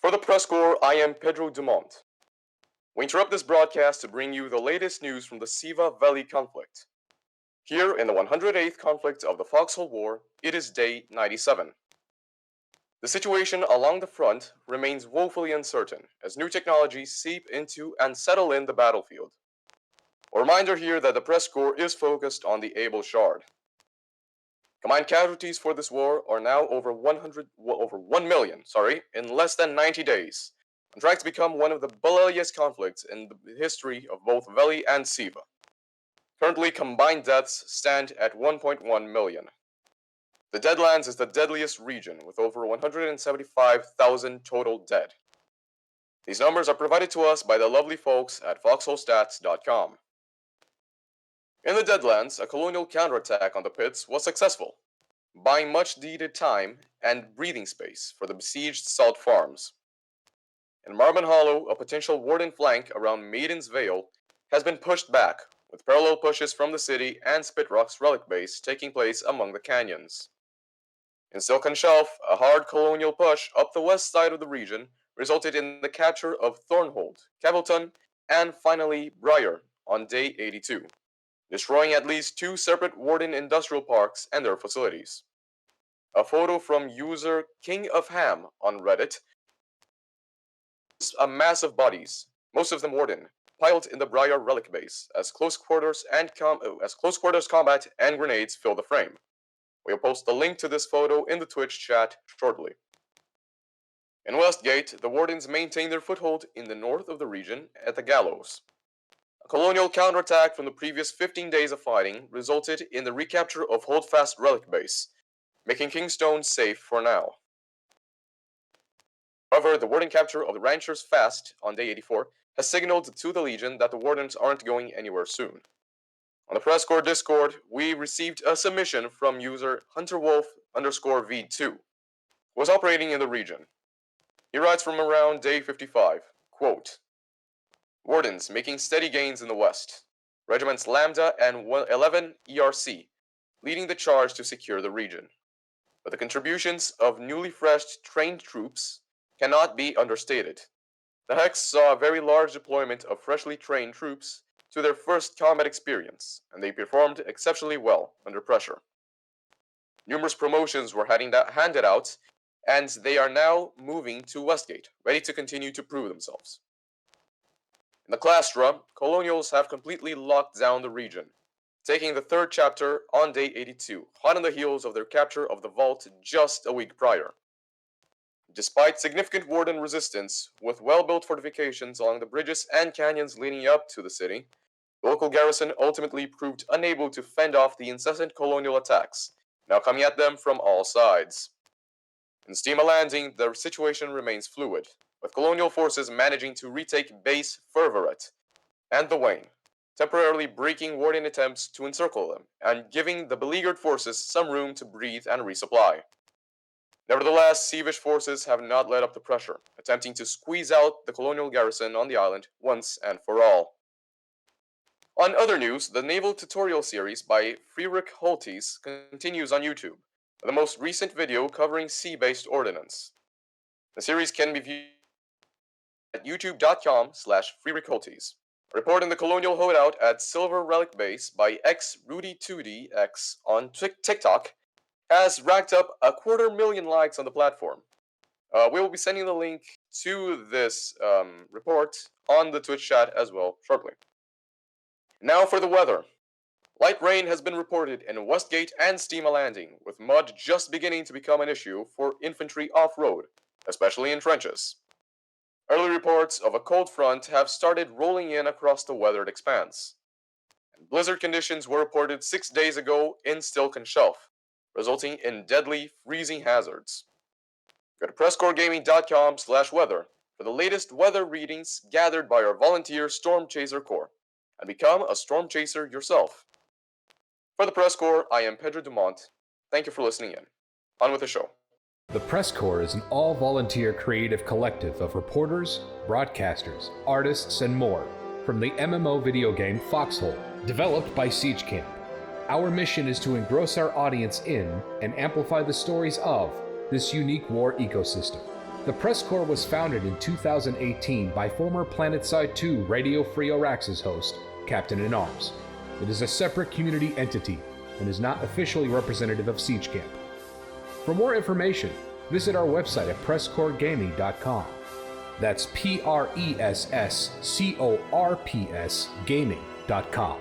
For the PressCorps, I am Pedro Dumont. We interrupt this broadcast to bring you the latest news from the Siva Valley conflict. Here in the 108th conflict of the Foxhole War, it is day 97. The situation along the front remains woefully uncertain as new technologies seep into and settle in the battlefield. A reminder here that the PressCorps is focused on the Able Shard. Combined casualties for this war are now over 1 million, in less than 90 days, on track to become one of the bloodiest conflicts in the history of both Valley and Siva. Currently, combined deaths stand at 1.1 million. The Deadlands is the deadliest region, with over 175,000 total dead. These numbers are provided to us by the lovely folks at foxholestats.com. In the Deadlands, a colonial counterattack on the pits was successful, buying much-needed time and breathing space for the besieged salt farms. In Marban Hollow, a potential Warden flank around Maiden's Vale has been pushed back, with parallel pushes from the city and Spitrock's relic base taking place among the canyons. In Silken Shelf, a hard colonial push up the west side of the region resulted in the capture of Thornhold, Cavilton, and finally Briar on day 82, destroying at least 2 separate Warden industrial parks and their facilities. A photo from user King of Ham on Reddit shows a mass of bodies, most of them Warden, piled in the Briar relic base as close quarters combat and grenades fill the frame. We'll post the link to this photo in the Twitch chat shortly. In Westgate, the Wardens maintain their foothold in the north of the region at the Gallows. A colonial counterattack from the previous 15 days of fighting resulted in the recapture of Holdfast relic base, making Kingstone safe for now. However, the Warden capture of the Ranchers Fast on day 84 has signaled to the Legion that the Wardens aren't going anywhere soon. On the PressCorps Discord, we received a submission from user HunterWolf_V2, who was operating in the region. He writes from around day 55, quote, Wardens making steady gains in the west. Regiments Lambda and 11 ERC leading the charge to secure the region. But the contributions of newly fresh trained troops cannot be understated. The Hex saw a very large deployment of freshly trained troops to their first combat experience, and they performed exceptionally well under pressure. Numerous promotions were handed out, and they are now moving to Westgate, ready to continue to prove themselves. In the Clastra, Colonials have completely locked down the region, taking the 3rd chapter on day 82, hot on the heels of their capture of the Vault just a week prior. Despite significant Warden resistance, with well-built fortifications along the bridges and canyons leading up to the city, the local garrison ultimately proved unable to fend off the incessant colonial attacks, now coming at them from all sides. In Steamer Landing, the situation remains fluid, with colonial forces managing to retake base Ferveret and the Wain, temporarily breaking Warden attempts to encircle them and giving the beleaguered forces some room to breathe and resupply. Nevertheless, Sievish forces have not let up the pressure, attempting to squeeze out the colonial garrison on the island once and for all. On other news, the naval tutorial series by Auraxis continues on YouTube, with the most recent video covering sea-based ordnance. The series can be viewed at youtube.com/Auraxis. A report in the colonial hideout at Silver Relic Base by xRudy2DX on TikTok has racked up 250,000 likes on the platform. We will be sending the link to this report on the Twitch chat as well shortly. Now for the weather. Light rain has been reported in Westgate and Steamer Landing, with mud just beginning to become an issue for infantry off-road, especially in trenches. Early reports of a cold front have started rolling in across the weathered expanse. And blizzard conditions were reported 6 days ago in Silken Shelf, resulting in deadly freezing hazards. Go to PressCorpsGaming.com/weather for the latest weather readings gathered by our volunteer Storm Chaser Corps, and become a Storm Chaser yourself. For the PressCorps, I am Pedro Dumont. Thank you for listening in. On with the show. The PressCorps is an all-volunteer creative collective of reporters, broadcasters, artists, and more from the MMO video game Foxhole, developed by Siege Camp. Our mission is to engross our audience in and amplify the stories of this unique war ecosystem. The PressCorps was founded in 2018 by former Planetside 2 Radio Free Auraxis host, CaptainInArms. It is a separate community entity and is not officially representative of Siege Camp. For more information, visit our website at PressCorpsGaming.com. That's PressCorps Gaming.com.